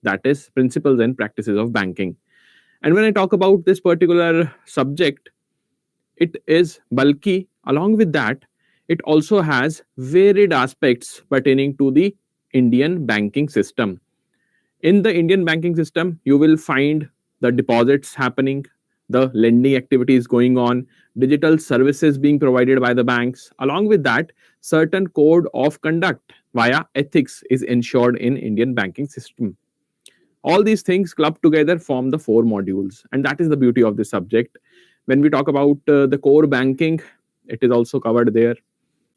that is Principles and Practices of Banking. And when I talk about this particular subject, it is bulky. Along with that, it also has varied aspects pertaining to the Indian banking system. In the Indian banking system, you will find the deposits happening, the lending activities going on, digital services being provided by the banks. Along with that, certain code of conduct via ethics is ensured in Indian banking system. All these things clubbed together form the 4 modules, and that is the beauty of this subject. When we talk about the core banking, it is also covered there.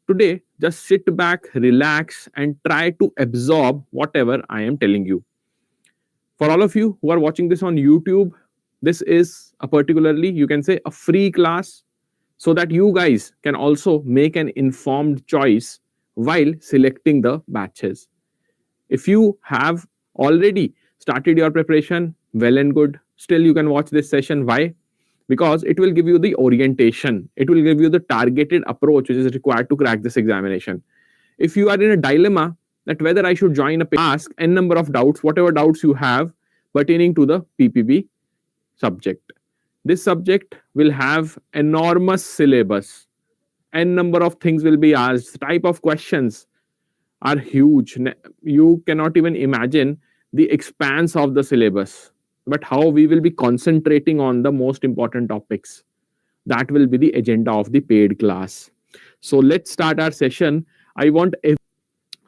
Today, just sit back, relax, and try to absorb whatever I am telling you. For all of you who are watching this on YouTube, this is a particularly, you can say, a free class, so that you guys can also make an informed choice while selecting the batches. If you have already started your preparation, well and good. Still, you can watch this session. Why? Because it will give you the orientation. It will give you the targeted approach which is required to crack this examination. If you are in a dilemma that whether I should join a ask n number of doubts, whatever doubts you have pertaining to the PPB subject. This subject will have enormous syllabus. N number of things will be asked. Type of questions are huge. You cannot even imagine the expanse of the syllabus, but how we will be concentrating on the most important topics. That will be the agenda of the paid class. So let's start our session.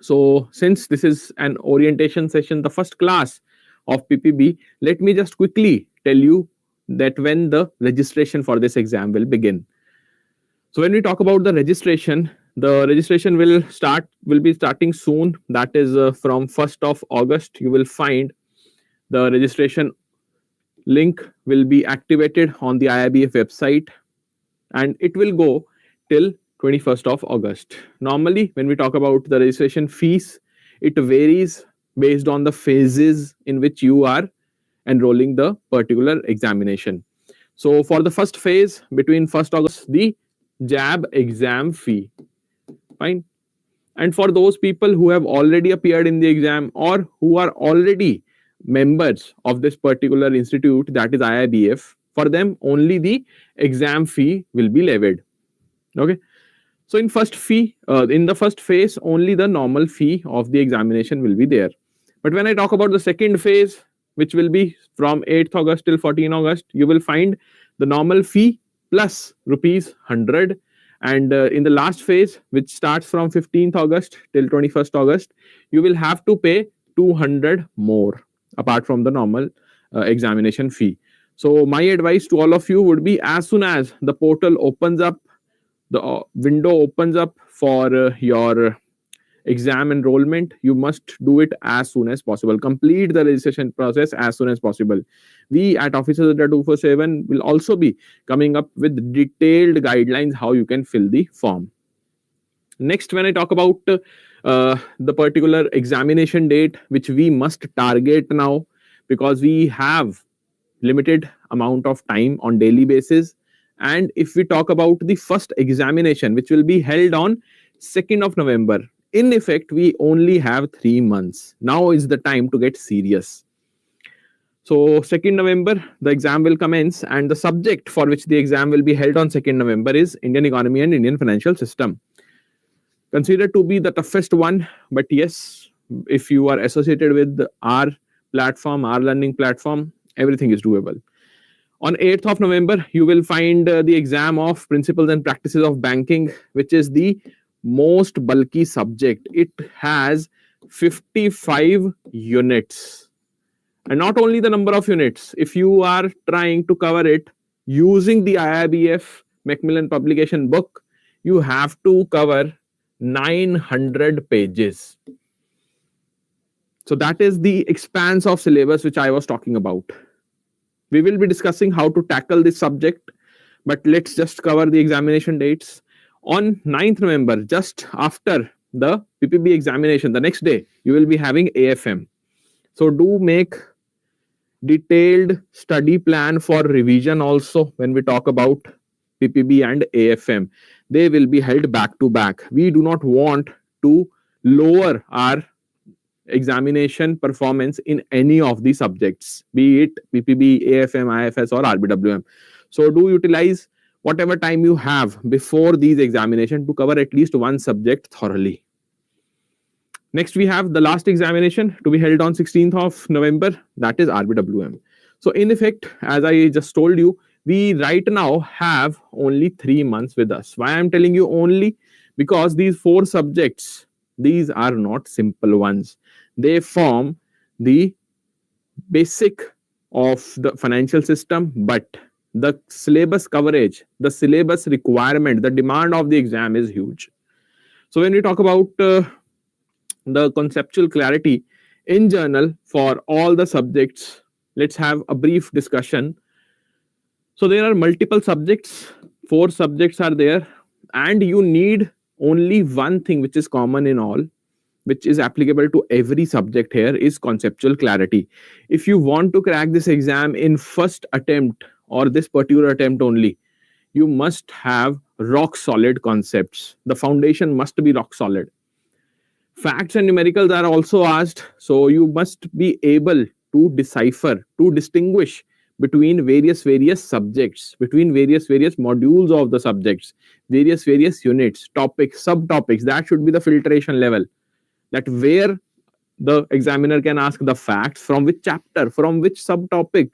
So since this is an orientation session, the first class of PPB, let me just quickly tell you that when the registration for this exam will begin. So when we talk about the registration will be starting soon. That is from 1st of August. You will find the registration link will be activated on the IIBF website, and it will go till 21st of August. Normally, when we talk about the registration fees, it varies based on the phases in which you are enrolling the particular examination. So for the first phase, between 1st August, the JAIIB exam fee. Fine. And for those people who have already appeared in the exam or who are already members of this particular institute, that is IIBF, for them only the exam fee will be levied. Okay. So in the first phase, only the normal fee of the examination will be there. But when I talk about the second phase, which will be from 8th August till 14 August, you will find the normal fee plus rupees 100. And in the last phase, which starts from 15th August till 21st August, you will have to pay 200 more apart from the normal examination fee. So my advice to all of you would be, as soon as the portal opens up, the window opens up for your exam enrollment, you must do it as soon as possible. Complete the registration process as soon as possible. We at Officers at 247 will also be coming up with detailed guidelines how you can fill the form. Next, when I talk about the particular examination date which we must target now, because we have limited amount of time on daily basis, and if we talk about the first examination which will be held on 2nd of November, in effect, we only have 3 months. Now is the time to get serious. So 2nd November, the exam will commence, and the subject for which the exam will be held on 2nd November is Indian economy and Indian financial system. Considered to be the toughest one, but yes, if you are associated with our platform, our learning platform, everything is doable. On 8th of November, you will find the exam of Principles and Practices of Banking, which is the most bulky subject. It has 55 units. And not only the number of units, if you are trying to cover it using the IIBF Macmillan publication book, you have to cover 900 pages. So that is the expanse of syllabus which I was talking about. We will be discussing how to tackle this subject, but let's just cover the examination dates. On 9th November, just after the PPB examination, the next day, you will be having AFM. So do make detailed study plan for revision also when we talk about PPB and AFM. They will be held back to back. We do not want to lower our examination performance in any of the subjects, be it PPB, AFM, IFS, or RBWM. So do utilize whatever time you have before these examination to cover at least one subject thoroughly. Next, we have the last examination to be held on 16th of November, that is RBWM. So in effect, as I just told you, we right now have only 3 months with us. Why I'm telling you only? Because these 4 subjects, these are not simple ones. They form the basic of the financial system, but the syllabus coverage, the syllabus requirement, the demand of the exam is huge. So when we talk about the conceptual clarity in general for all the subjects, let's have a brief discussion. So there are multiple subjects, 4 subjects are there, and you need only one thing which is common in all, which is applicable to every subject here, is conceptual clarity. If you want to crack this exam in first attempt or this particular attempt only, you must have rock solid concepts. The foundation must be rock solid. Facts and numericals are also asked, so you must be able to decipher, to distinguish between various subjects, between various modules of the subjects, various units, topics, subtopics. That should be the filtration level, that where the examiner can ask the facts, from which chapter, from which subtopic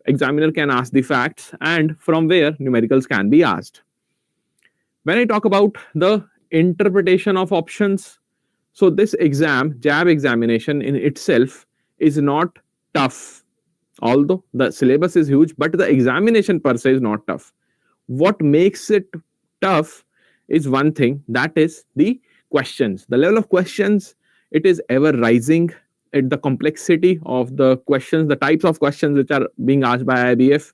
examiner can ask the facts, and from where numericals can be asked. When I talk about the interpretation of options, so this exam, JAIIB examination in itself is not tough. Although the syllabus is huge, but the examination per se is not tough. What makes it tough is one thing, that is the questions. The level of questions, it is ever rising. At the complexity of the questions, the types of questions which are being asked by IBF,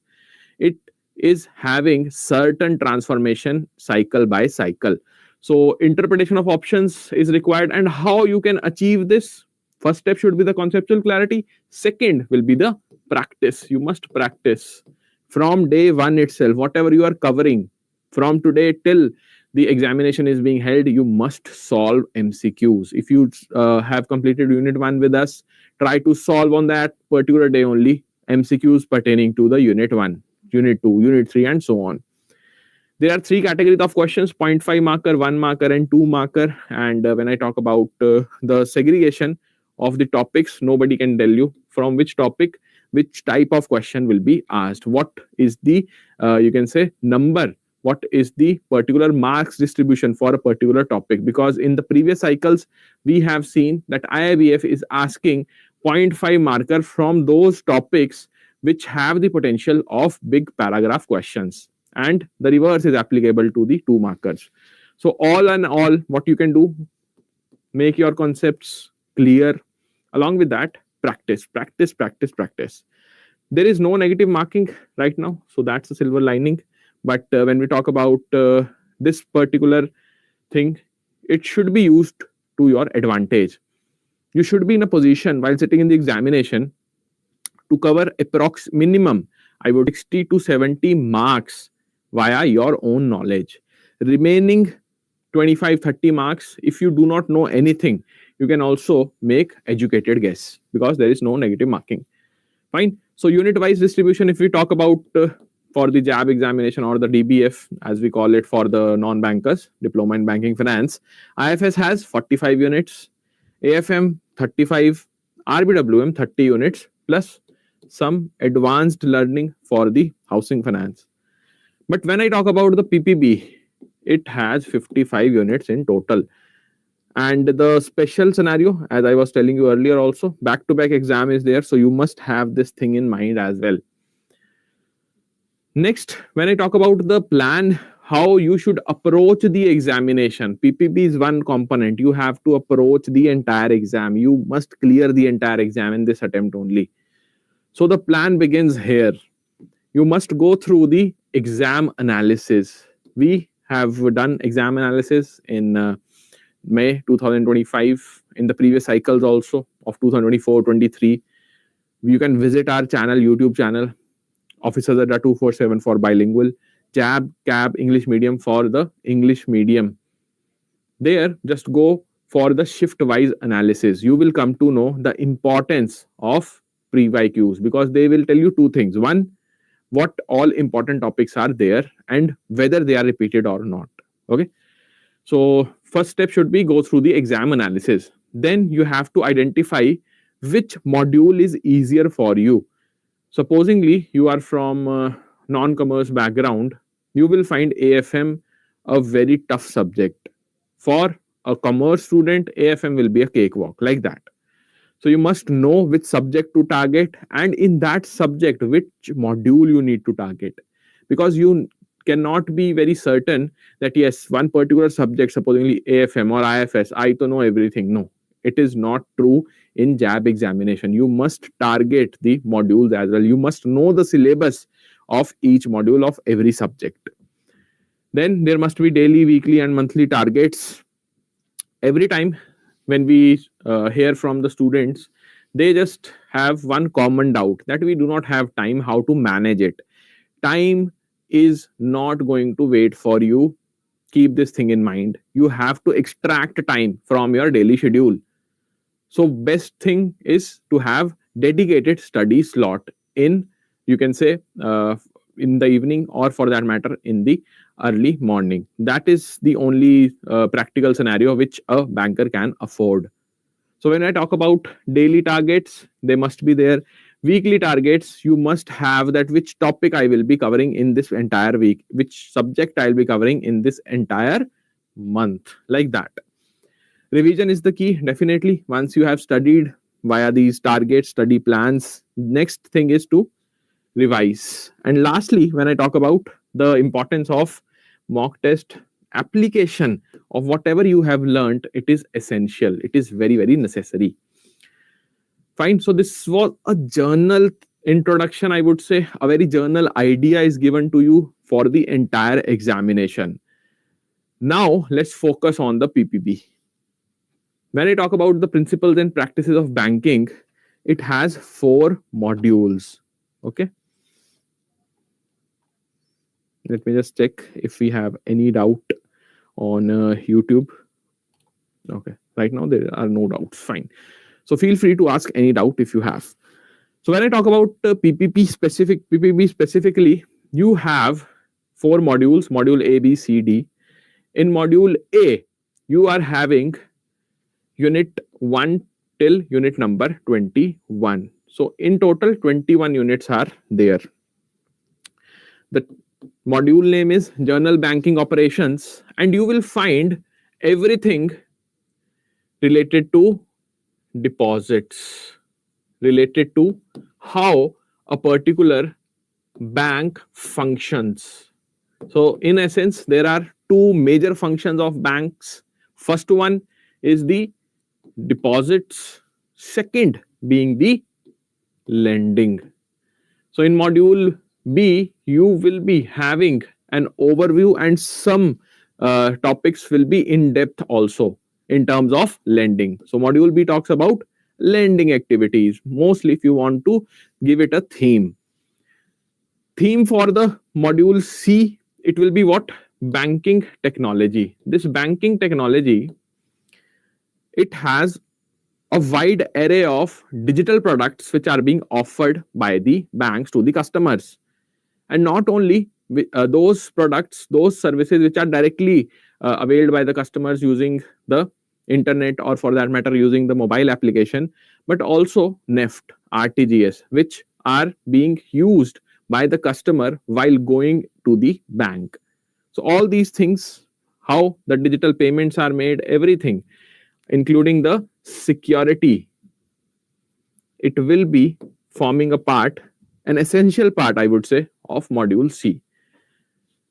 it is having certain transformation cycle by cycle. So interpretation of options is required, and how you can achieve this? First step should be the conceptual clarity. Second will be the practice. You must practice from day one itself. Whatever you are covering from today till the examination is being held, you must solve MCQs. If you have completed unit 1 with us, try to solve on that particular day only MCQs pertaining to the unit 1, unit 2, unit 3, and so on. There are 3 categories of questions: 0.5 marker, 1 marker, and 2 marker. And when I talk about the segregation of the topics, nobody can tell you from which topic which type of question will be asked. What is the you can say number, what is the particular marks distribution for a particular topic, because in the previous cycles we have seen that IIBF is asking 0.5 marker from those topics which have the potential of big paragraph questions, and the reverse is applicable to the 2 markers. So all in all, what you can do, make your concepts clear. Along with that, practice. There is no negative marking right now, so that's a silver lining. But when we talk about this particular thing, it should be used to your advantage. You should be in a position while sitting in the examination to cover approx minimum, I would 60 to 70 marks via your own knowledge. Remaining 25-30 marks, if you do not know anything, you can also make educated guess, because there is no negative marking. Fine. So unit wise distribution, if we talk about for the JAIIB examination, or the DBF as we call it for the non-bankers, Diploma in Banking Finance, IFS has 45 units, AFM 35, RBWM 30 units, plus some advanced learning for the housing finance. But when I talk about the PPB, it has 55 units in total. And the special scenario, as I was telling you earlier also, back-to-back exam is there, so you must have this thing in mind as well. Next, when I talk about the plan, how you should approach the examination, PPB is one component. You have to approach the entire exam. You must clear the entire exam in this attempt only. So the plan begins here. You must go through the exam analysis. We have done exam analysis in May 2025, in the previous cycles also of 2024-23. You can visit our channel, YouTube channel, Officers Adda 247 for bilingual, JAIIB CAIIB English medium for the English medium. There, just go for the shift-wise analysis. You will come to know the importance of pre-YQs because they will tell you two things. One, what all important topics are there and whether they are repeated or not. Okay. So first step should be go through the exam analysis. Then you have to identify which module is easier for you. Supposingly you are from non-commerce background, you will find AFM a very tough subject. For a commerce student, AFM will be a cakewalk, like that. So you must know which subject to target, and in that subject, which module you need to target. Because you cannot be very certain that yes, one particular subject, supposedly AFM or IFS, I to know everything. No, it is not true in JAIIB examination. You must target the modules as well. You must know the syllabus of each module of every subject. Then there must be daily, weekly, and monthly targets. Every time when we hear from the students, they just have one common doubt that we do not have time how to manage it. Time is not going to wait for you. Keep this thing in mind. You have to extract time from your daily schedule. So best thing is to have dedicated study slot in, you can say, in the evening, or for that matter in the early morning. That is the only practical scenario which a banker can afford. So when I talk about daily targets, they must be there. Weekly targets, you must have that which topic I will be covering in this entire week, which subject I will be covering in this entire month, like that. Revision is the key, definitely. Once you have studied via these targets, study plans, next thing is to revise. And lastly, when I talk about the importance of mock test, application of whatever you have learned, it is essential. It is very, very necessary. Fine. So this was a journal introduction, I would say. A very journal idea is given to you for the entire examination. Now let's focus on the PPB. When I talk about the principles and practices of banking, it has 4 modules. Okay. Let me just check if we have any doubt on YouTube. Okay. Right now there are no doubts. Fine. So feel free to ask any doubt if you have. So when I talk about PPB specifically, you have 4 modules, module A, B, C, D. In module A, you are having unit 1 till unit number 21. So in total, 21 units are there. The module name is Journal Banking Operations, and you will find everything related to deposits, related to how a particular bank functions. So in essence, there are 2 major functions of banks. First one is the deposits, second being the lending. So in module B, you will be having an overview, and some topics will be in depth also in terms of lending. So module B talks about lending activities, mostly if you want to give it a theme. Theme for the module C, it will be what? Banking technology. This banking technology, it has a wide array of digital products which are being offered by the banks to the customers. And not only those products, those services which are directly availed by the customers using the internet, or for that matter using the mobile application, but also NEFT, RTGS, which are being used by the customer while going to the bank. So all these things, how the digital payments are made, everything, including the security, it will be forming a part, an essential part, I would say, of module C.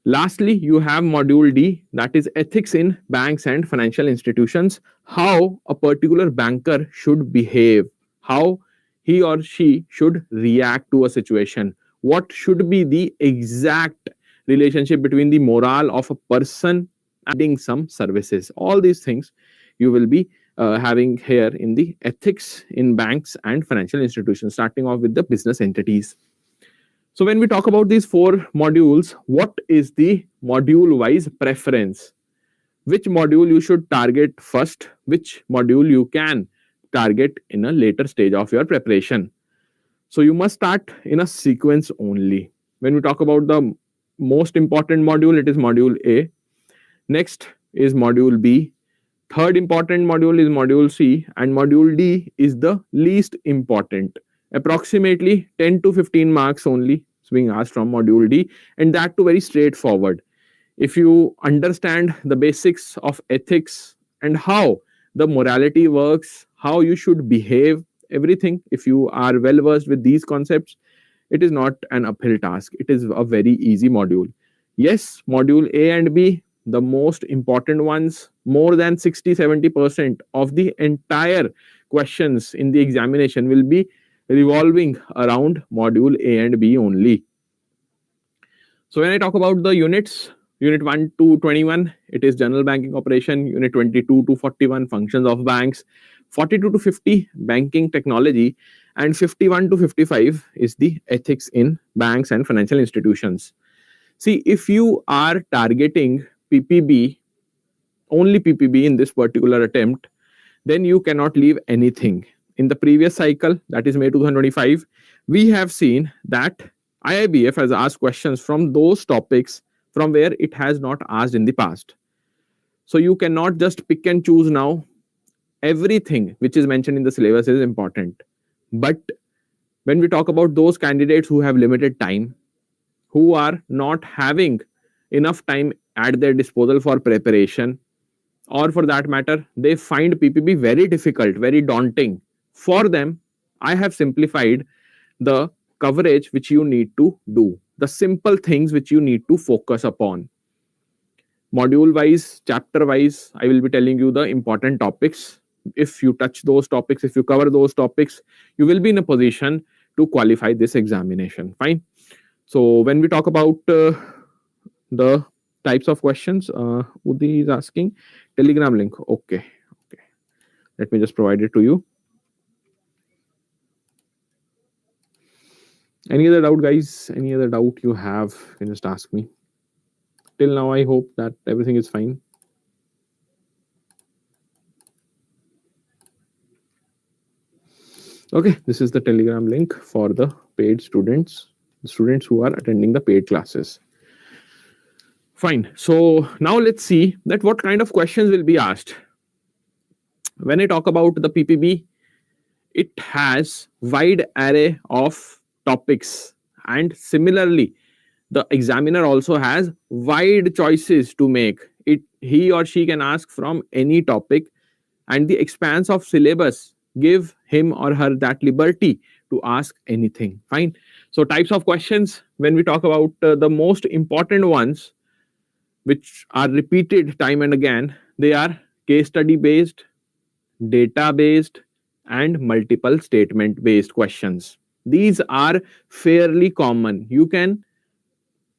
Lastly, you have module D, that is ethics in banks and financial institutions, how a particular banker should behave, how he or she should react to a situation, what should be the exact relationship between the morale of a person adding some services. All these things you will be having here in the ethics in banks and financial institutions, starting off with the business entities. So when we talk about these 4 modules, what is the module-wise preference? which module you should target first, which module you can target in a later stage of your preparation. So you must start in a sequence only. When we talk about the most important module, it is module A. Next is module B. Third important module is module C, and module D is the least important. Approximately 10 to 15 marks only is being asked from module D, and that too very straightforward. If you understand the basics of ethics and how the morality works, how you should behave, everything, if you are well versed with these concepts, it is not an uphill task. It is a very easy module. Yes, module A and B, the most important ones, more than 60-70% of the entire questions in the examination will be revolving around module A and B only. So when I talk about the units, Unit 1 to 21, it is general banking operation. Unit 22 to 41, functions of banks. 42 to 50, banking technology. And 51 to 55 is the ethics in banks and financial institutions. See, if you are targeting PPB, only PPB in this particular attempt, then you cannot leave anything. In the previous cycle, that is May 2025, we have seen that IIBF has asked questions from those topics from where it has not asked in the past. So you cannot just pick and choose now. Everything which is mentioned in the syllabus is important. But when we talk about those candidates who have limited time, who are not having enough time at their disposal for preparation, or for that matter, they find PPB very difficult, very daunting. For them, I have simplified the coverage which you need to do, the simple things which you need to focus upon. Module wise, chapter wise, I will be telling you the important topics. If you touch those topics, if you cover those topics, you will be in a position to qualify this examination. Fine. So when we talk about the types of questions, Udi is asking Telegram link. Okay. Let me just provide it to you. Any other doubt, guys? Any other doubt you have, you can just ask me. Till now, I hope that everything is fine. Okay, this is the Telegram link for the paid students, the students who are attending the paid classes. Fine. So now let's see that what kind of questions will be asked. When I talk about the PPB, it has wide array of topics, and similarly the examiner also has wide choices to make. He or she can ask from any topic, and the expanse of syllabus give him or her that liberty to ask anything. Fine. So types of questions, when we talk about the most important ones which are repeated time and again, they are case study based, data based, and multiple statement based questions. These are fairly common. You can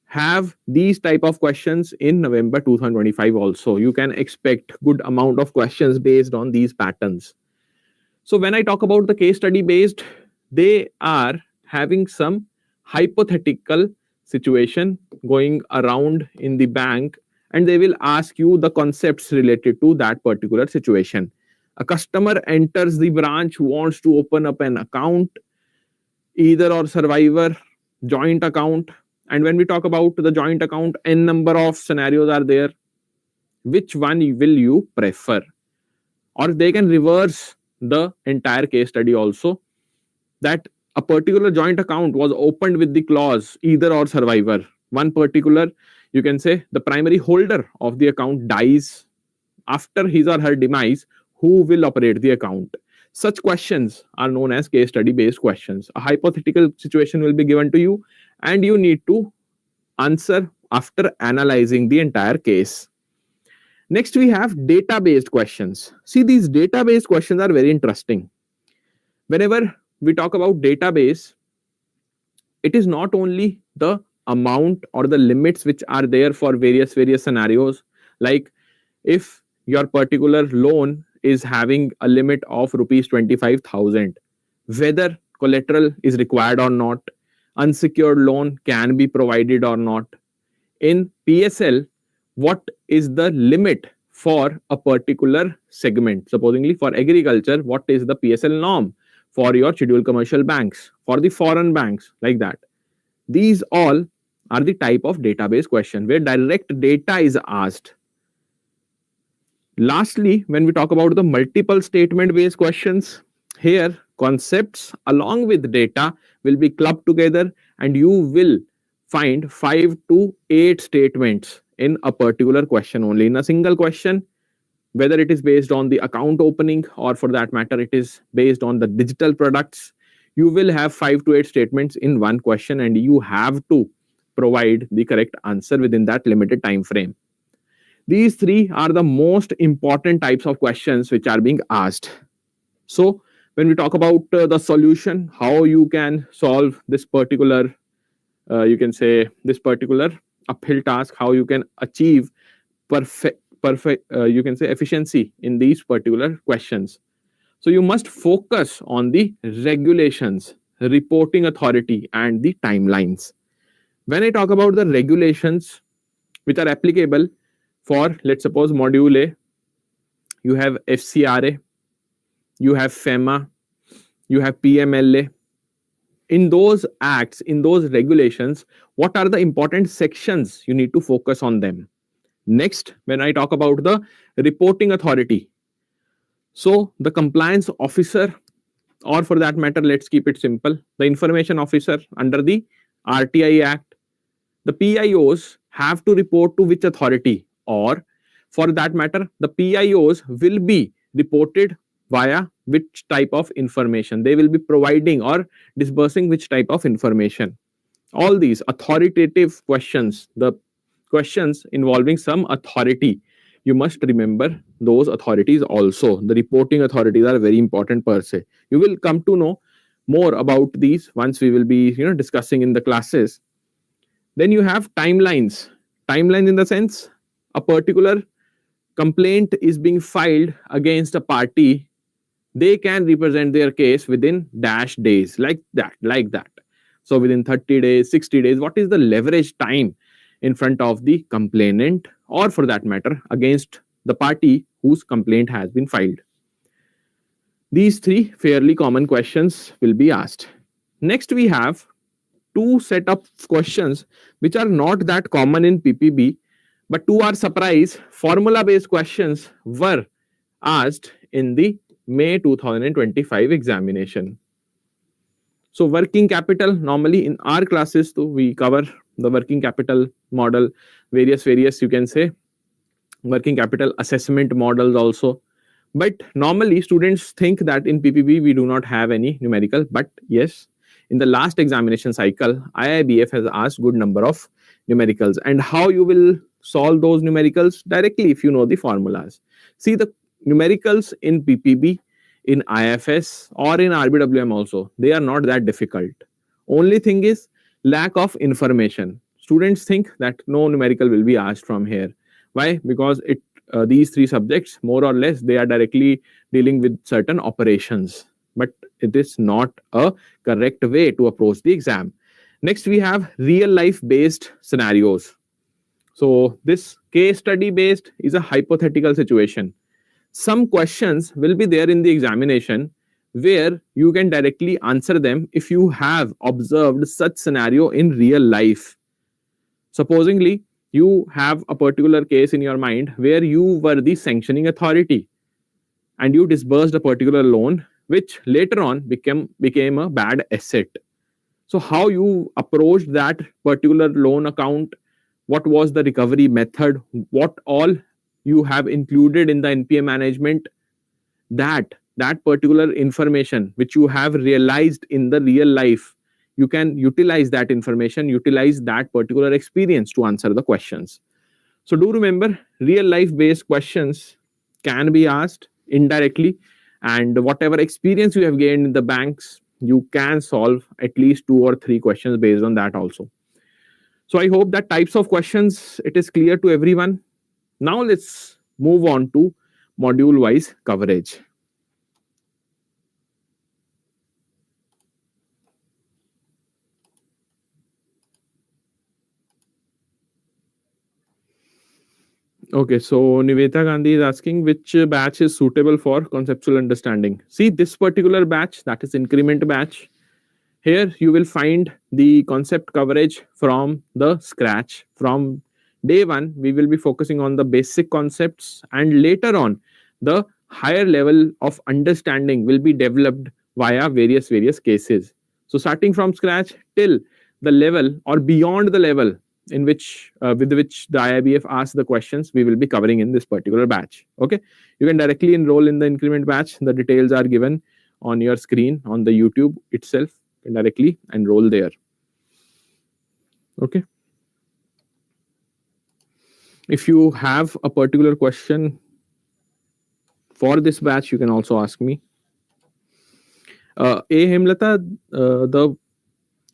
have these type of questions in November 2025 also. You can expect good amount of questions based on these patterns. So when I talk about the case study based, they are having some hypothetical situation going around in the bank, and they will ask you the concepts related to that particular situation. A customer enters the branch, wants to open up an account, either or survivor, joint account. And when we talk about the joint account, n number of scenarios are there. Which one will you prefer? Or they can reverse the entire case study also, that a particular joint account was opened with the clause either or survivor. One particular, you can say the primary holder of the account dies. After his or her demise, who will operate the account? Such questions are known as case study based questions. A hypothetical situation will be given to you, and you need to answer after analyzing the entire case. Next, we have data based questions. See, these data based questions are very interesting. Whenever we talk about database, it is not only the amount or the limits which are there for various scenarios. Like if your particular loan is having a limit of rupees 25,000, whether collateral is required or not, unsecured loan can be provided or not. In PSL, what is the limit for a particular segment. Supposingly for agriculture, what is the PSL norm for your scheduled commercial banks, for the foreign banks, like that. These all are the type of database question where direct data is asked. Lastly, when we talk about the multiple statement based questions, here concepts along with data will be clubbed together and you will find 5 to 8 statements in a particular question only, in a single question, whether it is based on the account opening or for that matter it is based on the digital products. You will have 5 to 8 statements in one question and you have to provide the correct answer within that limited time frame. These three are the most important types of questions which are being asked. So when we talk about the solution, how you can solve this particular, you can say this particular uphill task, how you can achieve perfect you can say efficiency in these particular questions. So you must focus on the regulations, reporting authority, and the timelines. When I talk about the regulations which are applicable for, let's suppose, module A, you have FCRA, you have FEMA, you have PMLA. In those acts, in those regulations, what are the important sections? You need to focus on them. Next, when I talk about the reporting authority, so the compliance officer, or for that matter, let's keep it simple, the information officer under the RTI Act, the PIOs have to report to which authority, or for that matter, the PIOs will be reported via which type of information, they will be providing or disbursing which type of information. All these authoritative questions, the questions involving some authority, you must remember those authorities also. The reporting authorities are very important per se. You will come to know more about these once we will be discussing in the classes. Then you have timelines. Timelines in the sense a particular complaint is being filed against a party, they can represent their case within dash days, like that. So within 30 days, 60 days, what is the leverage time in front of the complainant, or for that matter against the party whose complaint has been filed? These three fairly common questions will be asked. Next, we have two set of questions which are not that common in PPB, but to our surprise, formula based questions were asked in the May 2025 examination. So working capital, normally in our classes too, we cover the working capital model, various you can say working capital assessment models also. But normally students think that in PPB we do not have any numerical, but yes, in the last examination cycle, IIBF has asked good number of numericals. And how you will solve those numericals? Directly, if you know the formulas. See, the numericals in PPB, in IFS or in RBWM also, they are not that difficult. Only thing is lack of information. Students think that no numerical will be asked from here. Why? Because these three subjects, more or less, they are directly dealing with certain operations. But it is not a correct way to approach the exam. Next, we have real life based scenarios. So this case study based is a hypothetical situation. Some questions will be there in the examination where you can directly answer them if you have observed such scenario in real life. Supposingly, you have a particular case in your mind where you were the sanctioning authority and you disbursed a particular loan which later on became a bad asset. So how you approached that particular loan account, what was the recovery method, what all you have included in the NPA management, that particular information which you have realized in the real life, you can utilize that information, utilize that particular experience to answer the questions. So do remember, real life based questions can be asked indirectly, and whatever experience you have gained in the banks, you can solve at least 2 or 3 questions based on that also. So I hope that types of questions, it is clear to everyone. Now let's move on to module wise coverage. Okay, so Niveta Gandhi is asking which batch is suitable for conceptual understanding. See, this particular batch, that is increment batch. Here you will find the concept coverage from the scratch. From day one, we will be focusing on the basic concepts, and later on, the higher level of understanding will be developed via various cases. So starting from scratch till the level or beyond the level in which with which the IIBF asks the questions, we will be covering in this particular batch. Okay, you can directly enroll in the increment batch. The details are given on your screen on the YouTube itself. You can directly enroll there. Okay. If you have a particular question for this batch, you can also ask me. Hemlata, the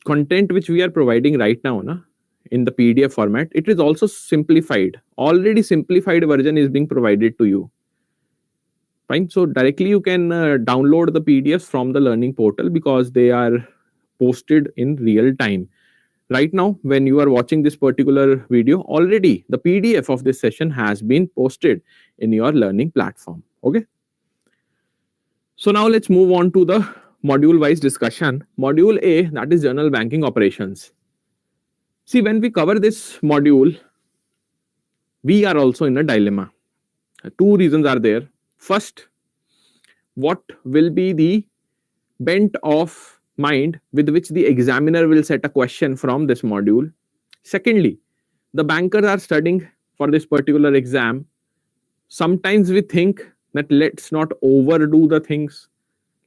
content which we are providing right now, in the PDF format, it is also simplified. Already simplified version is being provided to you. Fine. So directly you can download the PDFs from the learning portal because they are posted in real time. Right now, when you are watching this particular video, already the PDF of this session has been posted in your learning platform. Okay. So now let's move on to the module wise discussion. Module A, that is general banking operations. See, when we cover this module, we are also in a dilemma. Two reasons are there. First, what will be the bent of mind with which the examiner will set a question from this module? Secondly, the bankers are studying for this particular exam. Sometimes we think that let's not overdo the things.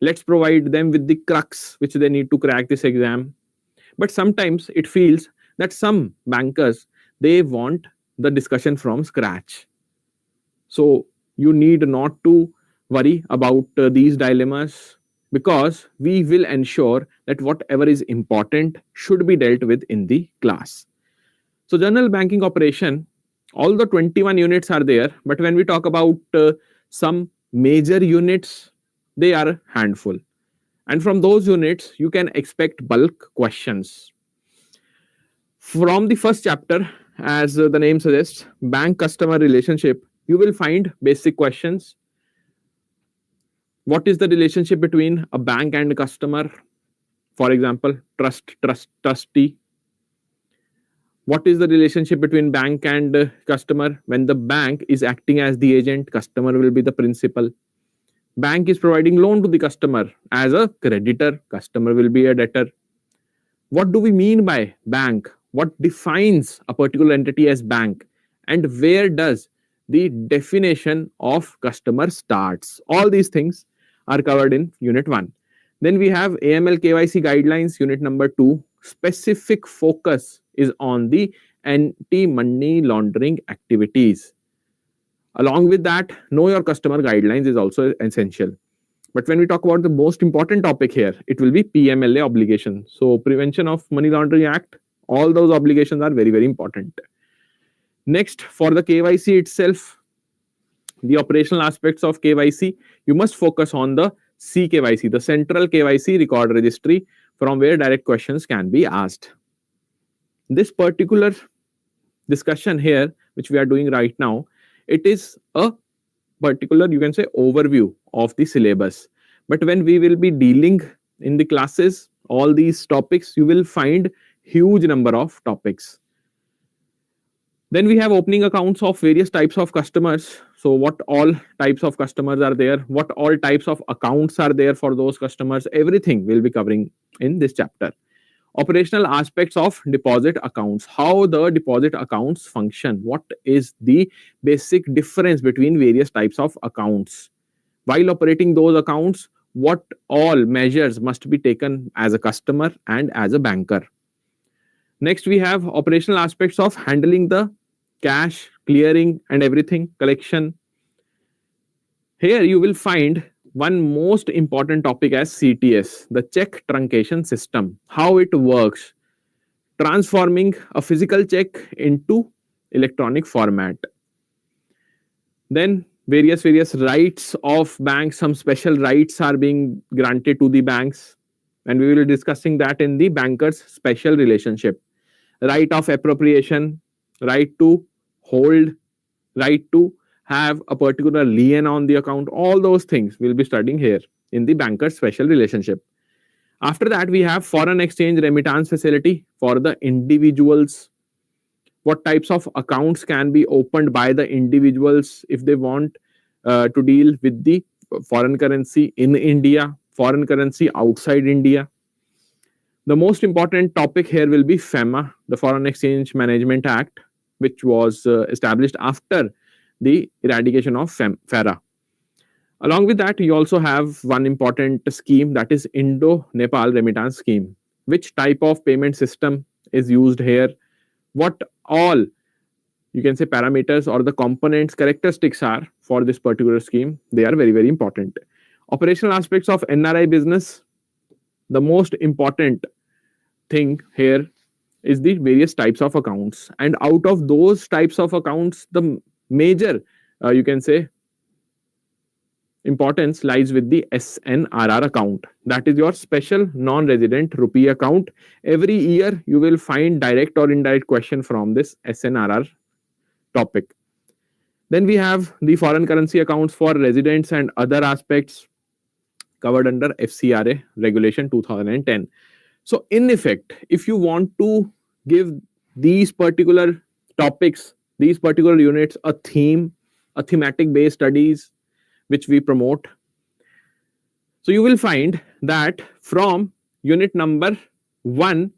Let's provide them with the crux which they need to crack this exam. But sometimes it feels that some bankers, they want the discussion from scratch. So you need not to worry about these dilemmas, because we will ensure that whatever is important should be dealt with in the class. So general banking operation, all the 21 units are there, but when we talk about some major units, they are a handful. And from those units, you can expect bulk questions. From the first chapter, as the name suggests, bank customer relationship, you will find basic questions. What is the relationship between a bank and a customer? For example, trustee. What is the relationship between bank and customer? When the bank is acting as the agent, customer will be the principal. Bank is providing loan to the customer as a creditor, customer will be a debtor. What do we mean by bank? What defines a particular entity as bank? And where does the definition of customer starts? All these things are covered in unit 1. Then we have AML KYC guidelines, unit number 2. Specific focus is on the anti-money laundering activities. Along with that, know your customer guidelines is also essential. But when we talk about the most important topic here, it will be PMLA obligation. So Prevention of Money Laundering Act, all those obligations are very important. Next, for the KYC itself, the operational aspects of KYC, you must focus on the CKYC, the Central KYC Record Registry, from where direct questions can be asked. This particular discussion here, which we are doing right now, it is a particular, you can say, overview of the syllabus. But when we will be dealing in the classes, all these topics, you will find huge number of topics. Then we have opening accounts of various types of customers. So what all types of customers are there? What all types of accounts are there for those customers? Everything we'll be covering in this chapter. Operational aspects of deposit accounts, how the deposit accounts function, what is the basic difference between various types of accounts. While operating those accounts, what all measures must be taken as a customer and as a banker. Next, we have operational aspects of handling the cash, clearing and everything, collection. Here you will find one most important topic as CTS, the check truncation system, how it works, transforming a physical check into electronic format. Then various rights of banks, some special rights are being granted to the banks, and we will be discussing that in the bankers special relationship. Right of appropriation, right to hold, right to have a particular lien on the account. All those things we'll be studying here in the banker special relationship. After that, we have foreign exchange remittance facility for the individuals. What types of accounts can be opened by the individuals if they want to deal with the foreign currency in India, foreign currency outside India. The most important topic here will be FEMA, the Foreign Exchange Management Act, which was established after the eradication of FERA. Along with that, you also have one important scheme, that is Indo-Nepal Remittance Scheme. Which type of payment system is used here? What all, you can say, parameters or the components, characteristics are for this particular scheme? They are very, very important. Operational aspects of NRI business. The most important thing here is the various types of accounts. And out of those types of accounts, the major, you can say, importance lies with the SNRR account. That is your special non-resident rupee account. Every year you will find direct or indirect question from this SNRR topic. Then we have the foreign currency accounts for residents and other aspects covered under FCRA regulation 2010. So in effect, if you want to give these particular topics, these particular units a theme, a thematic based studies which we promote, so you will find that from unit number 1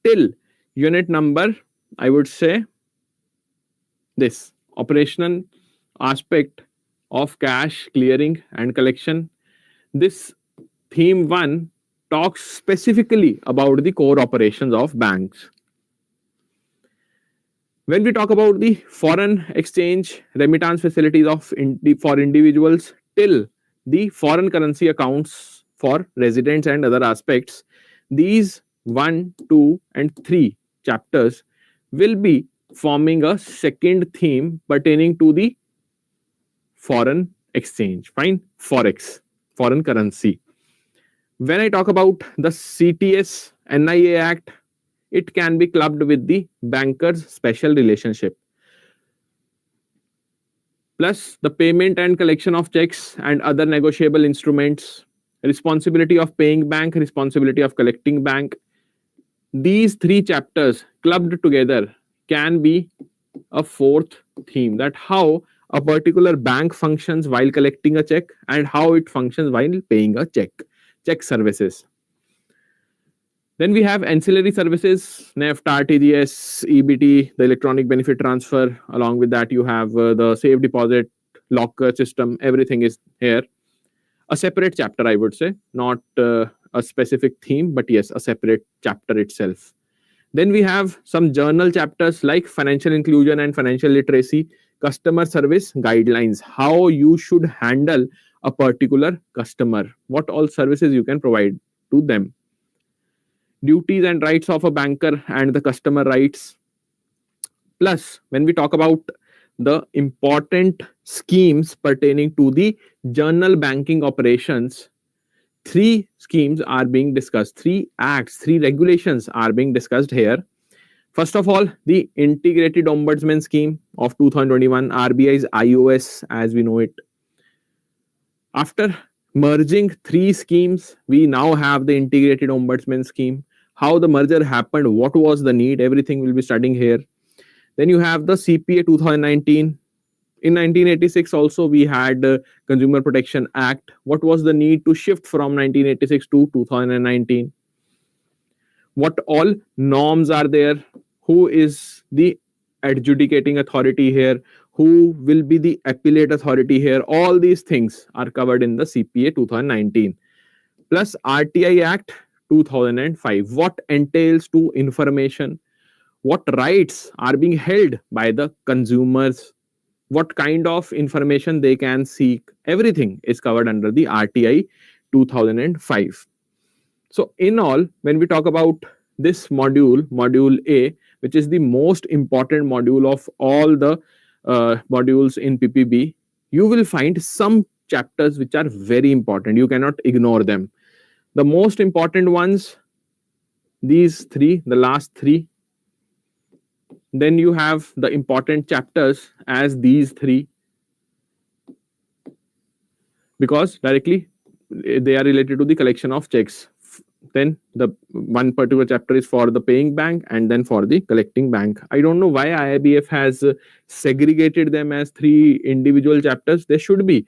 till unit number, I would say, this operational aspect of cash clearing and collection, this theme 1 talks specifically about the core operations of banks. When we talk about the foreign exchange remittance facilities for individuals till the foreign currency accounts for residents and other aspects, these 1, 2, and 3 chapters will be forming a second theme pertaining to the foreign exchange, fine, forex, foreign currency. When I talk about the CTS NIA Act, it can be clubbed with the bankers special relationship, plus the payment and collection of checks and other negotiable instruments, responsibility of paying bank, responsibility of collecting bank. These 3 chapters clubbed together can be a fourth theme, that how a particular bank functions while collecting a check and how it functions while paying a check services. Then we have ancillary services, NEFT, RTGS, EBT, the electronic benefit transfer. Along with that, you have the safe deposit, locker system, everything is here. A separate chapter, I would say, not a specific theme, but yes, a separate chapter itself. Then we have some journal chapters like financial inclusion and financial literacy, customer service guidelines, how you should handle a particular customer, what all services you can provide to them, duties and rights of a banker and the customer rights. Plus, when we talk about the important schemes pertaining to the journal banking operations, 3 schemes are being discussed, 3 acts, 3 regulations are being discussed here. First of all, the Integrated Ombudsman Scheme of 2021, RBI's IOS as we know it. After merging 3 schemes, we now have the Integrated Ombudsman Scheme. How the merger happened, what was the need, everything we'll be studying here. Then you have the CPA 2019. In 1986 also we had Consumer Protection Act. What was the need to shift from 1986 to 2019? What all norms are there? Who is the adjudicating authority here? Who will be the appellate authority here? All these things are covered in the CPA 2019. Plus RTI Act 2005. What entails to information? What rights are being held by the consumers? What kind of information they can seek? Everything is covered under the RTI 2005. So in all, when we talk about this module, module A, which is the most important module of all the modules in PPB, you will find some chapters which are very important. You cannot ignore them. The most important ones, these 3, the last 3, Then you have the important chapters as these three, because directly they are related to the collection of checks. Then the one particular chapter is for the paying bank and then for the collecting bank. I don't know why IIBF has segregated them as three individual chapters. There should be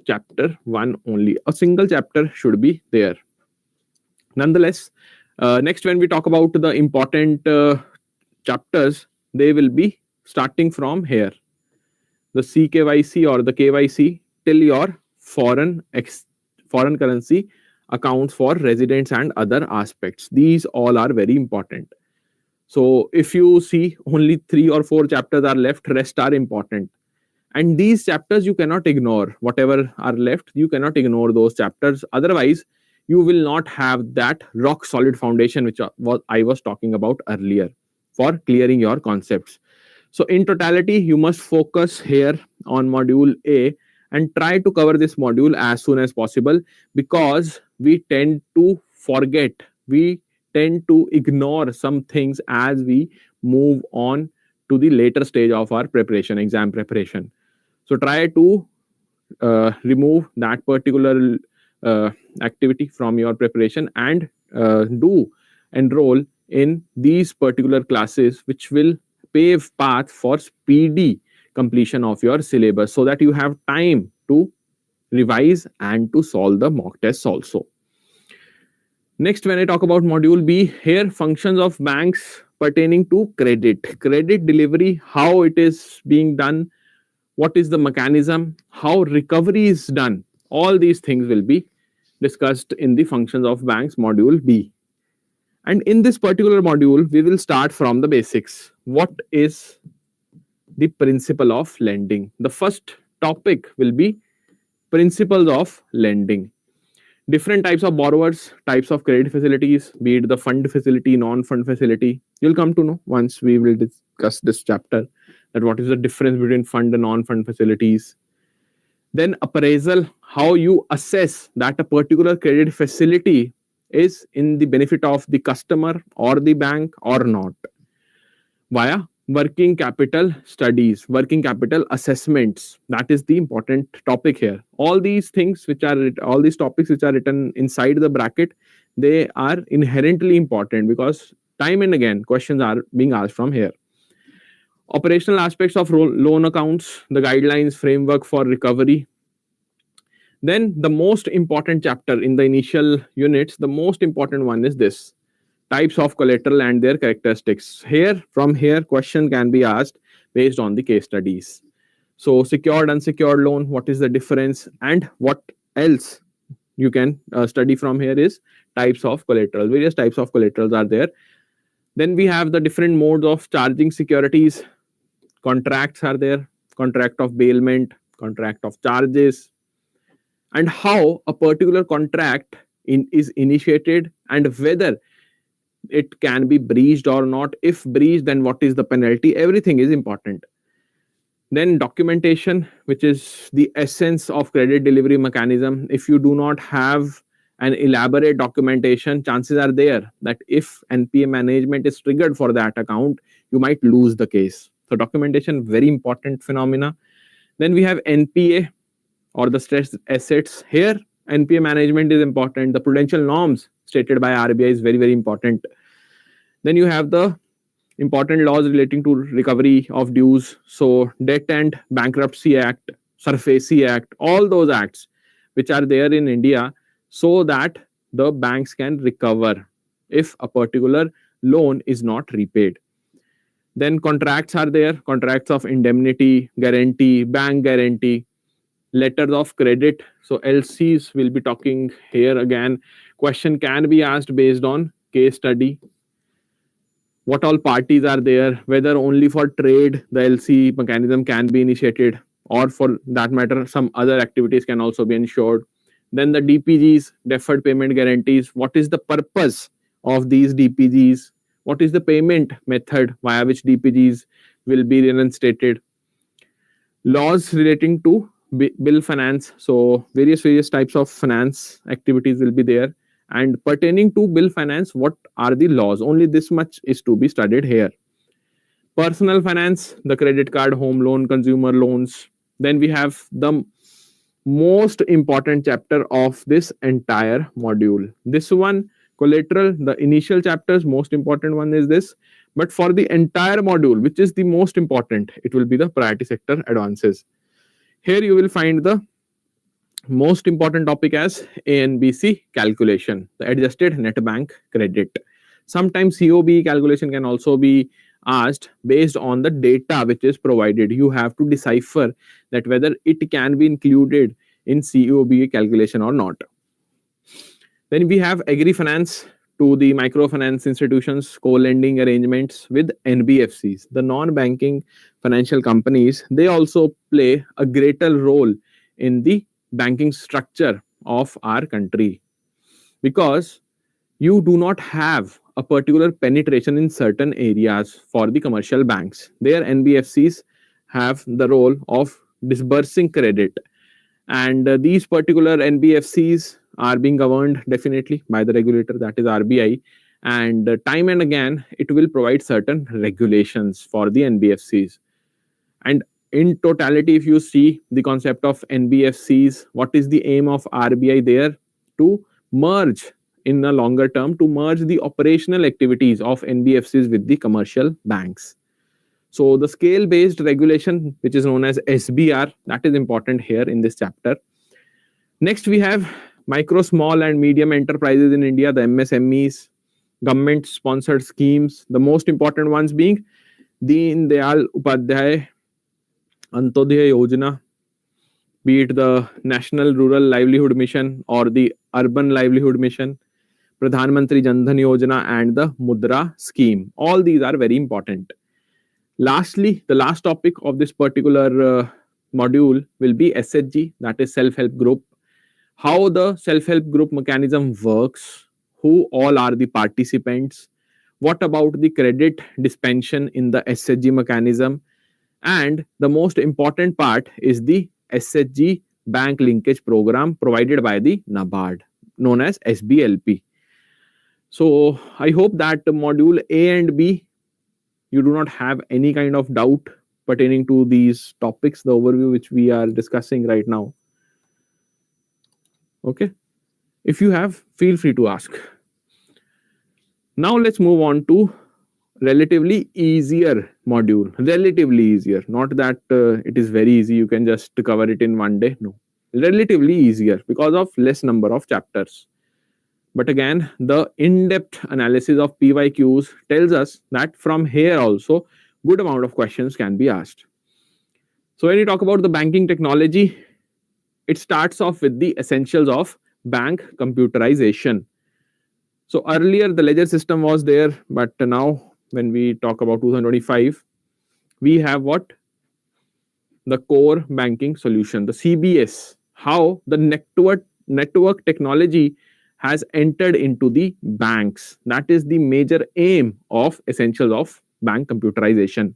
chapter one only. A single chapter should be there. Nonetheless, next when we talk about the important chapters, they will be starting from here. The CKYC or the KYC till your foreign currency accounts for residents and other aspects. These all are very important. So if you see only 3 or 4 chapters are left, rest are important. And these chapters you cannot ignore. Whatever are left, you cannot ignore those chapters. Otherwise, you will not have that rock solid foundation which I was talking about earlier for clearing your concepts. So in totality, you must focus here on module A and try to cover this module as soon as possible, because we tend to forget, we tend to ignore some things as we move on to the later stage of our preparation, exam preparation. So try to remove that particular activity from your preparation and do enroll in these particular classes, which will pave path for speedy completion of your syllabus, so that you have time to revise and to solve the mock tests also. Next, when I talk about module B, here functions of banks pertaining to credit delivery, how it is being done, what is the mechanism, how recovery is done. All these things will be discussed in the functions of banks module B. And in this particular module, we will start from the basics. What is the principle of lending? The first topic will be principles of lending. Different types of borrowers, types of credit facilities, be it the fund facility, non-fund facility. You'll come to know once we will discuss this chapter that what is the difference between fund and non-fund facilities. Then appraisal, how you assess that a particular credit facility is in the benefit of the customer or the bank or not, via working capital studies, working capital assessments. That is the important topic here. All these things all these topics which are written inside the bracket, they are inherently important because time and again questions are being asked from here. Operational aspects of loan accounts, the guidelines, framework for recovery. Then the most important chapter in the initial units, the most important one is this: types of collateral and their characteristics. From here, question can be asked based on the case studies. So secured, unsecured loan, what is the difference, and what else you can study from here is types of collateral. Various types of collaterals are there. Then we have the different modes of charging securities. Contracts are there, contract of bailment, contract of charges, and how a particular contract is initiated and whether it can be breached or not. If breached, then what is the penalty? Everything is important. Then documentation, which is the essence of credit delivery mechanism. If you do not have an elaborate documentation, chances are there that if NPA management is triggered for that account, you might lose the case. So documentation, very important phenomena. Then we have NPA or the stressed assets. Here, NPA management is important. The prudential norms stated by RBI is very, very important. Then you have the important laws relating to recovery of dues. So Debt and Bankruptcy Act, SARFAESI Act, all those acts which are there in India, so that the banks can recover if a particular loan is not repaid. Then contracts are there, contracts of indemnity, guarantee, bank guarantee, letters of credit. So LCs will be talking here again. Question can be asked based on case study. What all parties are there, whether only for trade the LC mechanism can be initiated, or for that matter some other activities can also be ensured. Then the DPGs, deferred payment guarantees, what is the purpose of these DPGs, what is the payment method via which DPGs will be reinstated. Laws relating to bill finance, so various types of finance activities will be there, and pertaining to bill finance, what are the laws? Only this much is to be studied here. Personal finance, the credit card, home loan, consumer loans. Then we have the most important chapter of this entire module. This one, collateral, the initial chapters, most important one is this. But for the entire module, which is the most important, it will be the priority sector advances. Here you will find the most important topic as ANBC calculation, the adjusted net bank credit. Sometimes COB calculation can also be asked based on the data which is provided. You have to decipher that whether it can be included in COB calculation or not. Then we have agri finance to the microfinance institutions, co-lending arrangements with NBFCs. The non-banking financial companies, they also play a greater role in the banking structure of our country, because you do not have a particular penetration in certain areas for the commercial banks. Their NBFCs have the role of disbursing credit, and these particular NBFCs are being governed definitely by the regulator, that is RBI, and time and again it will provide certain regulations for the NBFCs. And in totality, if you see the concept of NBFCs, what is the aim of RBI there? To merge in the longer term, to merge the operational activities of NBFCs with the commercial banks. So the scale based regulation, which is known as SBR, that is important here in this chapter. Next we have micro, small and medium enterprises in India, the MSMEs, government sponsored schemes, the most important ones being Deen Dayal Upadhyay Antyodaya Yojana, be it the National Rural Livelihood Mission or the Urban Livelihood Mission, Pradhan Mantri Jan Dhan Yojana and the Mudra scheme. All these are very important. Lastly, the last topic of this particular module will be SHG, that is self-help group. How the self-help group mechanism works, who all are the participants, what about the credit dispensation in the SHG mechanism, and the most important part is the SHG bank linkage program provided by the NABARD, known as SBLP. So I hope that module A and B, you do not have any kind of doubt pertaining to these topics, the overview which we are discussing right now. Okay. If you have, feel free to ask. Now let's move on to relatively easier module. Relatively easier, not that it is very easy, you can just cover it in one day. No, relatively easier because of less number of chapters. But again, the in-depth analysis of PYQs tells us that from here also good amount of questions can be asked. So when you talk about the banking technology, it starts off with the essentials of bank computerization. So earlier the ledger system was there, but now when we talk about 2025, we have what? The core banking solution, the CBS, how the network technology has entered into the banks. That is the major aim of essentials of bank computerization.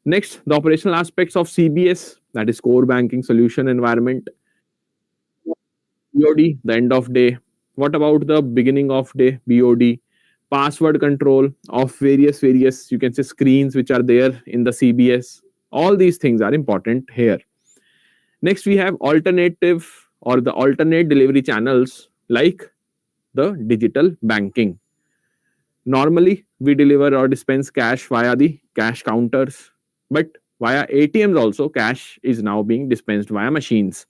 Next, the operational aspects of CBS, that is core banking solution environment. BOD, the end of day. What about the beginning of day, BOD? Password control of various you can say screens which are there in the CBS. All these things are important here. Next, we have alternative or the alternate delivery channels like the digital banking. Normally, we deliver or dispense cash via the cash counters, but via ATMs also cash is now being dispensed via machines.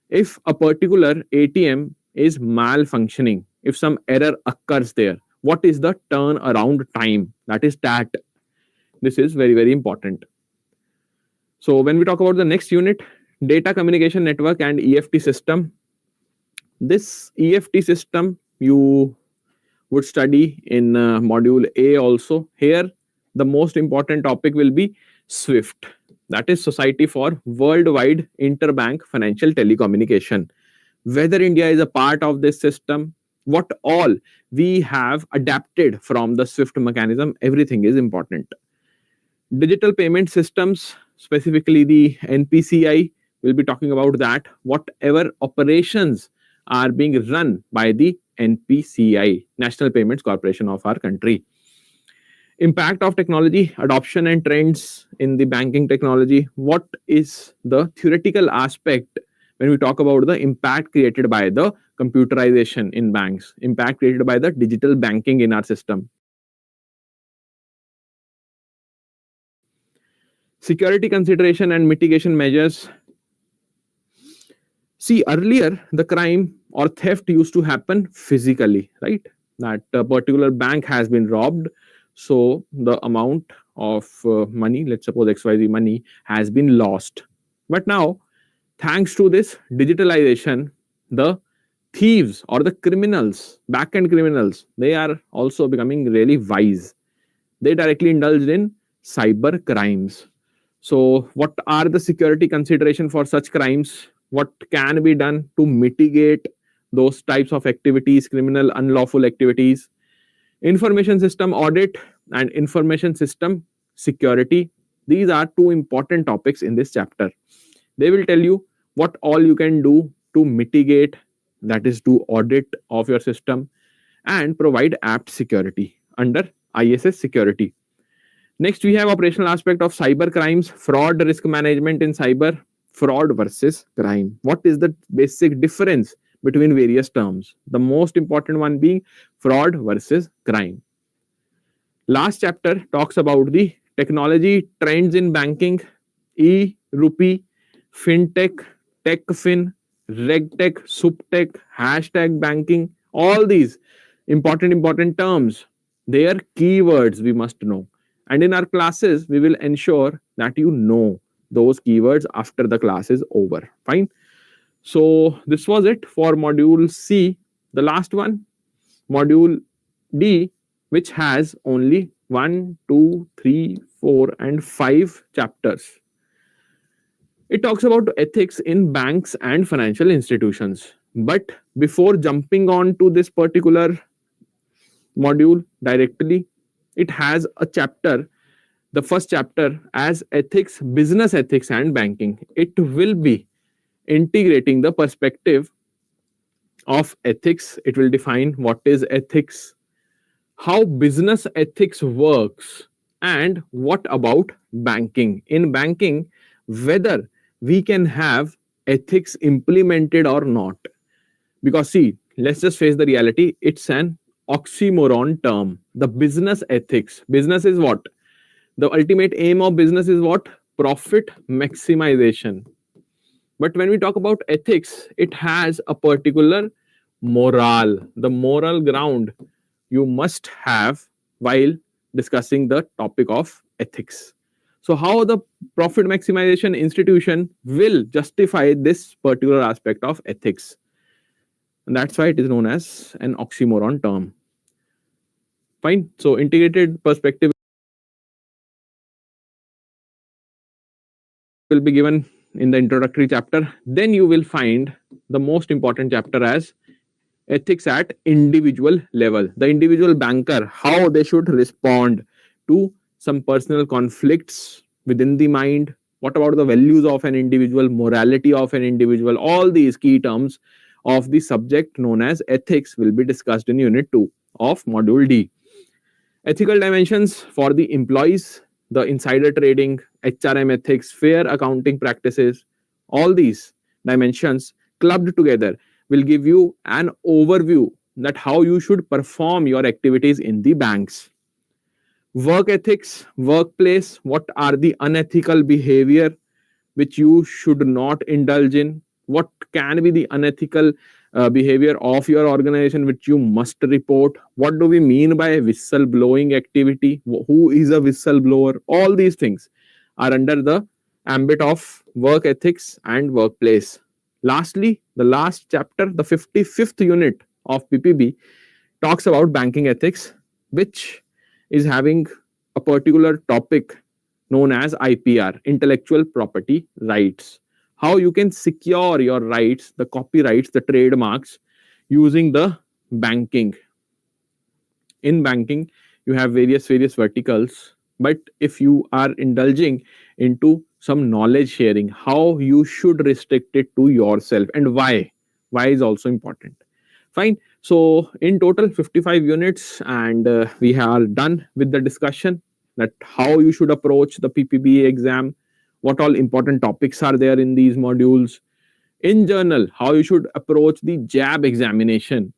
If a particular ATM is malfunctioning, if some error occurs there, what is the turnaround time? That is TAT. This is very important. So when we talk about the next unit, data communication network and EFT system. This EFT system you would study in module A also. Here the most important topic will be SWIFT. That is Society for Worldwide Interbank Financial Telecommunication. Whether India is a part of this system, what all we have adapted from the SWIFT mechanism, everything is important. Digital payment systems, specifically the NPCI, we'll be talking about that. Whatever operations are being run by the NPCI, National Payments Corporation of our country. Impact of technology, adoption and trends in the banking technology. What is the theoretical aspect when we talk about the impact created by the computerization in banks, impact created by the digital banking in our system? Security consideration and mitigation measures. See, earlier the crime or theft used to happen physically, right? That a particular bank has been robbed, so the amount of money, let's suppose XYZ money, has been lost. But now, thanks to this digitalization, the thieves or the criminals, back end criminals, they are also becoming really wise. They directly indulged in cyber crimes. So, what are the security consideration for such crimes? What can be done to mitigate those types of activities, criminal, unlawful activities? Information system audit and information system security. These are two important topics in this chapter. They will tell you what all you can do to mitigate, that is, to audit of your system and provide apt security under ISS security. Next, we have operational aspect of cyber crimes, fraud, risk management in cyber, fraud versus crime. What is the basic difference between various terms? The most important one being fraud versus crime. Last chapter talks about the technology trends in banking, e-rupee, fintech, techfin, regtech, subtech, hashtag banking, all these important terms. Their keywords we must know. And in our classes, we will ensure that you know those keywords after the class is over. Fine. So this was it for module C. The last one, module D, which has only 1, 2, 3, 4, and 5 chapters. It talks about ethics in banks and financial institutions. But before jumping on to this particular module directly, it has a chapter, the first chapter, as ethics, business ethics and banking. It will be integrating the perspective of ethics. It will define what is ethics, how business ethics works, and what about banking. In banking, whether we can have ethics implemented or not. Because see, let's just face the reality, it's an oxymoron term. The business ethics. Business is what? The ultimate aim of business is what? Profit maximization. But when we talk about ethics, it has a particular moral, the moral ground you must have while discussing the topic of ethics. So how the profit maximization institution will justify this particular aspect of ethics? And that's why it is known as an oxymoron term. Fine. So integrated perspective will be given in the introductory chapter. Then you will find the most important chapter as ethics at individual level. The individual banker, how they should respond to some personal conflicts within the mind. What about the values of an individual, morality of an individual? All these key terms of the subject known as ethics will be discussed in unit 2 of module D. Ethical dimensions for the employees, the insider trading, HRM ethics, fair accounting practices, all these dimensions clubbed together will give you an overview that how you should perform your activities in the banks. Work ethics, workplace, what are the unethical behavior which you should not indulge in? What can be the unethical behavior of your organization which you must report? What do we mean by whistleblowing activity? Who is a whistleblower? All these things are under the ambit of work ethics and workplace. Lastly, the last chapter, the 55th unit of PPB, talks about banking ethics, which is having a particular topic known as IPR, intellectual property rights. How you can secure your rights, the copyrights, the trademarks using the banking. In banking, you have various verticals, but if you are indulging into some knowledge sharing, how you should restrict it to yourself and why is also important. Fine. So in total 55 units, and we are done with the discussion that how you should approach the PPB exam, what all important topics are there in these modules, in general how you should approach the JAIIB examination,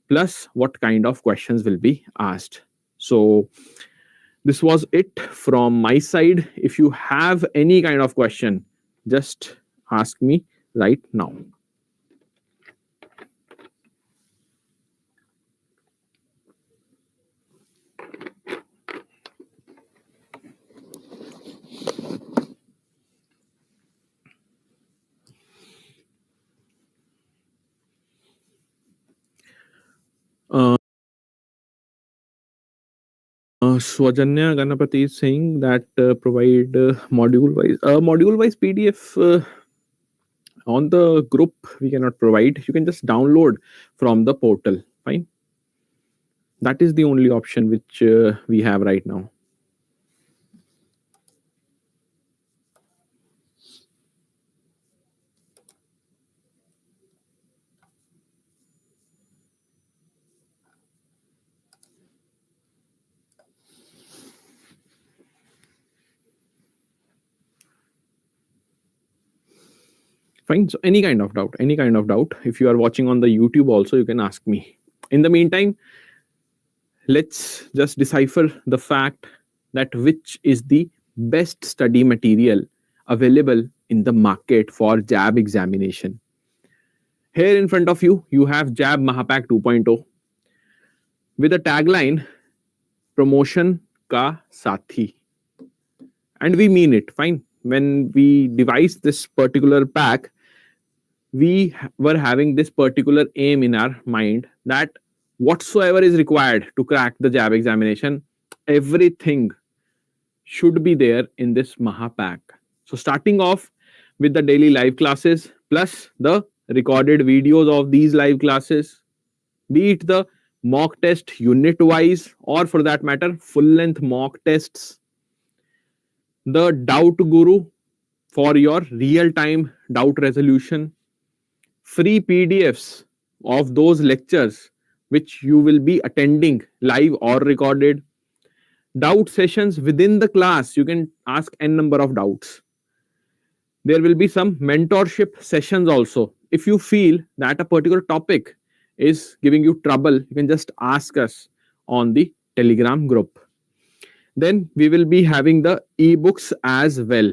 plus what kind of questions will be asked. So this was it from my side. If you have any kind of question, just ask me right now. Swajanya Ganapati is saying that provide module wise PDF on the group we cannot provide. You can just download from the portal. Fine. That is the only option which we have right now. Fine. So any kind of doubt. If you are watching on the YouTube also, you can ask me. In the meantime, let's just decipher the fact that which is the best study material available in the market for JAIIB examination. Here in front of you, you have JAIIB Mahapack 2.0 with a tagline, promotion ka sathi. And we mean it. Fine. When we devised this particular pack, we were having this particular aim in our mind that whatsoever is required to crack the JAIIB examination, everything should be there in this Mahapack. So starting off with the daily live classes plus the recorded videos of these live classes, be it the mock test unit wise or for that matter full length mock tests, the doubt guru for your real time doubt resolution, free PDFs of those lectures which you will be attending live or recorded, doubt sessions within the class. You can ask n number of doubts. There will be some mentorship sessions also. If you feel that a particular topic is giving you trouble, you can just ask us on the Telegram group. Then we will be having the ebooks as well.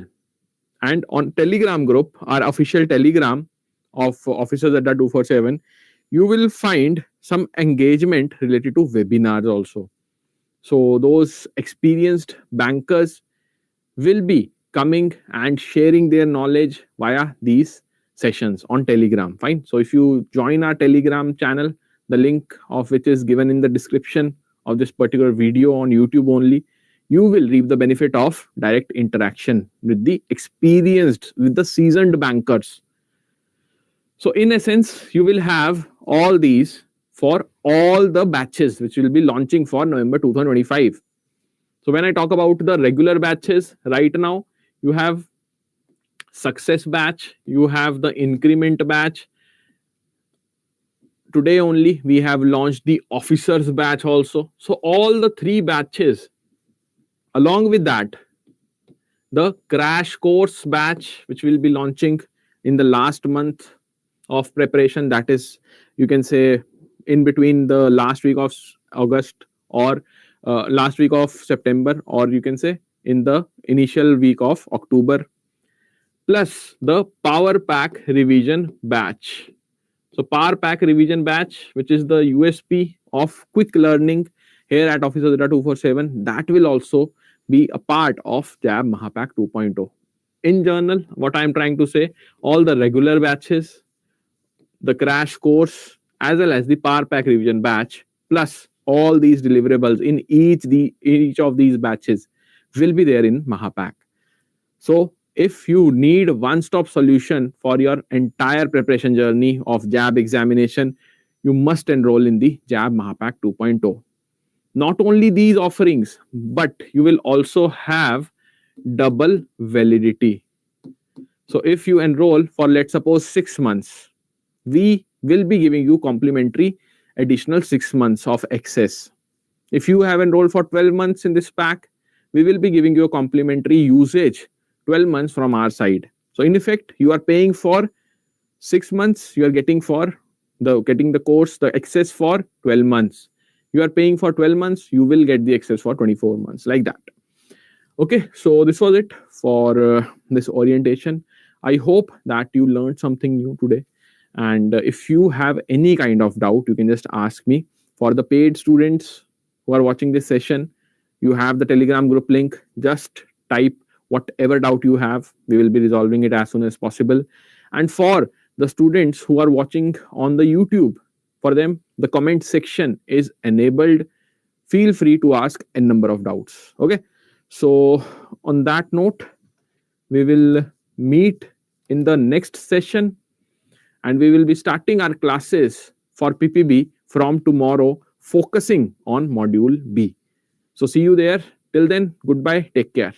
And on Telegram group, our official Telegram of Officers Adda 247, you will find some engagement related to webinars also. So those experienced bankers will be coming and sharing their knowledge via these sessions on Telegram. Fine. So if you join our Telegram channel, the link of which is given in the description of this particular video on YouTube only, you will reap the benefit of direct interaction with the experienced, with the seasoned bankers. So in essence, you will have all these for all the batches which will be launching for November 2025. So when I talk about the regular batches, right now you have success batch, you have the increment batch. Today only we have launched the officers batch also. So all the three batches. Along with that, the crash course batch, which will be launching in the last month of preparation, that is, you can say, in between the last week of August or last week of September, or you can say in the initial week of October, plus the Power Pack revision batch. So Power Pack revision batch, which is the USP of quick learning here at Officers Adda 247, that will also be a part of JAIIB Mahapack 2.0. In general, what I am trying to say, all the regular batches, the crash course, as well as the Power Pack revision batch, plus all these deliverables in each of these batches will be there in Mahapack. So if you need one-stop solution for your entire preparation journey of JAIIB examination, you must enroll in the JAIIB Mahapack 2.0. Not only these offerings, but you will also have double validity. So if you enroll for, let's suppose, 6 months, we will be giving you complimentary additional 6 months of access. If you have enrolled for 12 months in this pack, we will be giving you a complimentary usage 12 months from our side. So in effect, you are paying for 6 months, you are getting the course, the access for 12 months. You are paying for 12 months, you will get the access for 24 months, like that. Okay, so this was it for this orientation. I hope that you learned something new today. And if you have any kind of doubt, you can just ask me. For the paid students who are watching this session, you have the Telegram group link. Just type whatever doubt you have. We will be resolving it as soon as possible. And for the students who are watching on the YouTube, for them, the comment section is enabled. Feel free to ask a number of doubts. Okay. So on that note, we will meet in the next session, and we will be starting our classes for PPB from tomorrow, focusing on module B. So see you there. Till then, goodbye. Take care.